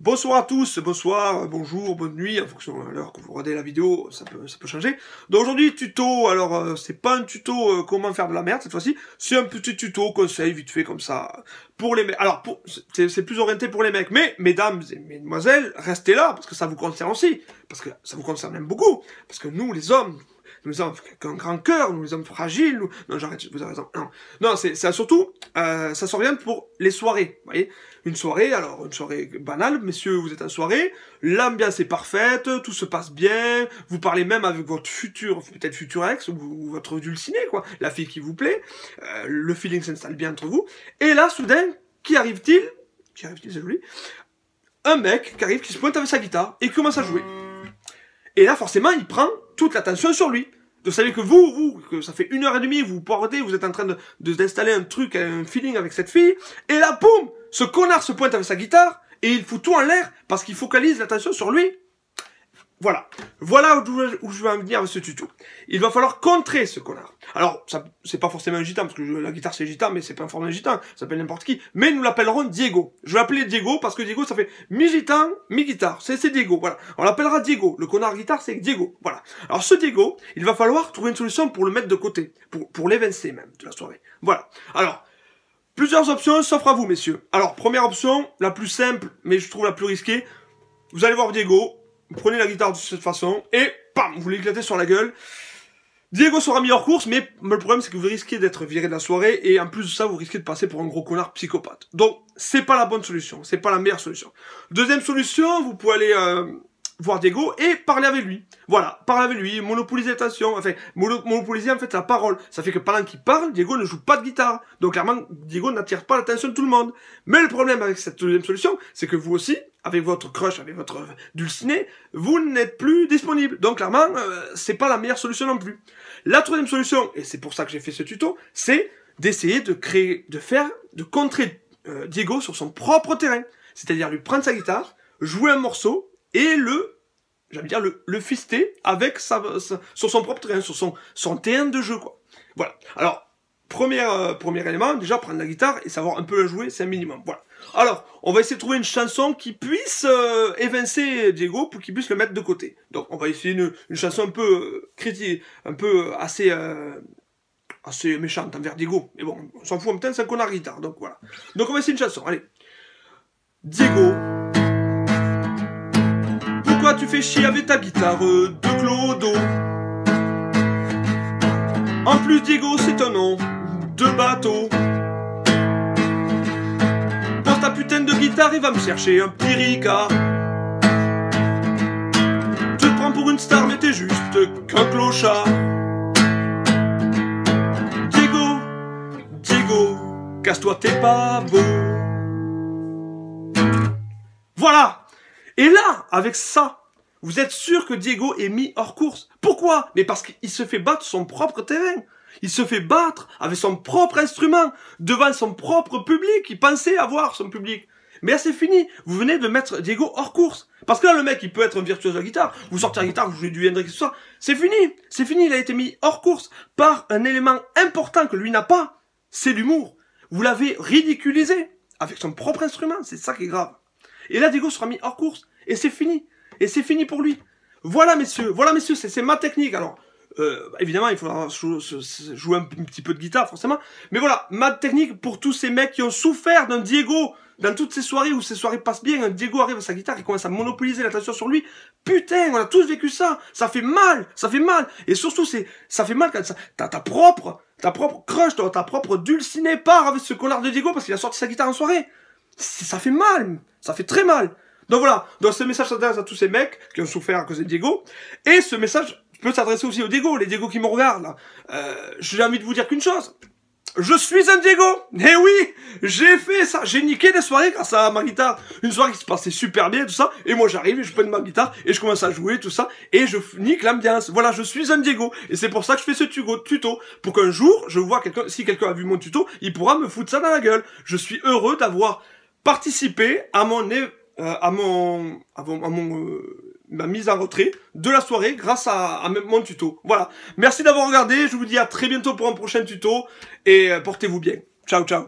Bonsoir à tous, bonsoir, bonjour, bonne nuit, en fonction de l'heure que vous regardez la vidéo, ça peut changer. Donc aujourd'hui, tuto, alors c'est pas un tuto comment faire de la merde cette fois-ci, c'est un petit tuto conseil vite fait comme ça, pour les mecs. Alors, c'est plus orienté pour les mecs, mais mesdames et mesdemoiselles, restez là, parce que ça vous concerne aussi, parce que ça vous concerne même beaucoup, parce que nous les hommes, nous sommes un grand cœur, nous les hommes fragiles, nous... Non, j'arrête, vous avez raison. Non, c'est surtout, ça s'oriente pour les soirées, vous voyez. Une soirée, alors une soirée banale, messieurs, vous êtes en soirée, l'ambiance est parfaite, tout se passe bien, vous parlez même avec votre futur, peut-être futur ex, ou votre dulciné, quoi, la fille qui vous plaît, le feeling s'installe bien entre vous, et là, soudain, qui arrive-t-il, c'est joli, un mec qui arrive, qui se pointe avec sa guitare, et qui commence à jouer. Et là, forcément, il prend toute l'attention sur lui. Vous savez que que ça fait 1h30, vous portez, vous êtes en train d'installer un truc, un feeling avec cette fille, et là, boum, ce connard se pointe avec sa guitare, et il fout tout en l'air, parce qu'il focalise l'attention sur lui. Voilà. Voilà où je vais en venir avec ce tuto. Il va falloir contrer ce connard. Alors, c'est pas forcément un gitan, parce que la guitare c'est gitan, mais c'est pas un forme de gitan, ça s'appelle n'importe qui. Mais nous l'appellerons Diego. Je vais l'appeler Diego, parce que Diego ça fait mi-gitan, mi-guitare. C'est Diego, voilà. On l'appellera Diego. Le connard guitare c'est Diego, voilà. Alors ce Diego, il va falloir trouver une solution pour le mettre de côté. Pour l'évincer même, de la soirée. Voilà. Alors, plusieurs options s'offrent à vous, messieurs. Alors, première option, la plus simple, mais je trouve la plus risquée. Vous allez voir Diego. Vous prenez la guitare de cette façon, et bam, vous l'éclatez sur la gueule. Diego sera mis hors course, mais le problème c'est que vous risquez d'être viré de la soirée, et en plus de ça, vous risquez de passer pour un gros connard psychopathe. Donc, c'est pas la bonne solution, c'est pas la meilleure solution. Deuxième solution, vous pouvez aller voir Diego et parler avec lui. Voilà, parler avec lui, monopoliser l'attention, enfin, monopoliser en fait la parole. Ça fait que pendant qu'il parle, Diego ne joue pas de guitare. Donc clairement, Diego n'attire pas l'attention de tout le monde. Mais le problème avec cette deuxième solution, c'est que vous aussi, avec votre crush, avec votre dulciné, vous n'êtes plus disponible. Donc clairement, c'est pas la meilleure solution non plus. La troisième solution, et c'est pour ça que j'ai fait ce tuto, c'est d'essayer de contrer Diego sur son propre terrain. C'est-à-dire lui prendre sa guitare, jouer un morceau, et le fister avec sur son propre terrain, sur son terrain de jeu, quoi. Voilà. Alors, premier élément, déjà prendre la guitare et savoir un peu la jouer, c'est un minimum. Voilà. Alors, on va essayer de trouver une chanson qui puisse évincer Diego pour qu'il puisse le mettre de côté. Donc, on va essayer une chanson un peu critique, un peu assez méchante envers Diego. Mais bon, on s'en fout en même temps, c'est un connard guitare. Donc voilà. Donc on va essayer une chanson. Allez. Diego. Pourquoi tu fais chier avec ta guitare de clodo? En plus Diego c'est un nom de bateau. Pose ta putain de guitare et va me chercher un petit Ricard. Tu te prends pour une star mais t'es juste qu'un clochard. Diego, casse-toi t'es pas beau. Voilà. Et là, avec ça, vous êtes sûr que Diego est mis hors course. Pourquoi? Mais parce qu'il se fait battre son propre terrain. Il se fait battre avec son propre instrument, devant son propre public. Il pensait avoir son public. Mais là, c'est fini. Vous venez de mettre Diego hors course. Parce que là, le mec, il peut être un virtuose de la guitare. Vous sortez la guitare, vous jouez du Hendrix, tout ça. C'est fini. C'est fini. Il a été mis hors course par un élément important que lui n'a pas. C'est l'humour. Vous l'avez ridiculisé avec son propre instrument. C'est ça qui est grave. Et là, Diego sera mis hors course. Et c'est fini. Et c'est fini pour lui. Voilà, messieurs, c'est ma technique. Alors, évidemment, il faudra jouer un petit peu de guitare, forcément. Mais voilà, ma technique pour tous ces mecs qui ont souffert d'un Diego dans toutes ces soirées où ces soirées passent bien. Un Diego arrive à sa guitare et commence à monopoliser l'attention sur lui. Putain, on a tous vécu ça. Ça fait mal. Ça fait mal. Et surtout, ça fait mal quand t'as ta propre crush, ta propre dulcinée part avec ce connard de Diego parce qu'il a sorti sa guitare en soirée. Ça fait mal. Ça fait très mal. Donc voilà, donc ce message s'adresse à tous ces mecs qui ont souffert à cause de Diego, et ce message peut s'adresser aussi aux Diego, les Diego qui me regardent là. J'ai envie de vous dire qu'une chose, je suis un Diego. Eh oui, j'ai fait ça, j'ai niqué des soirées grâce à ma guitare. Une soirée qui se passait super bien, tout ça, et moi j'arrive et je prends ma guitare, et je commence à jouer, tout ça, et je nique l'ambiance. Voilà, je suis un Diego, et c'est pour ça que je fais ce tuto, pour qu'un jour, je vois quelqu'un, si quelqu'un a vu mon tuto, il pourra me foutre ça dans la gueule. Je suis heureux d'avoir participé à ma mise en retrait de la soirée grâce à mon tuto. Voilà. Merci d'avoir regardé. Je vous dis à très bientôt pour un prochain tuto. Et portez-vous bien. Ciao, ciao.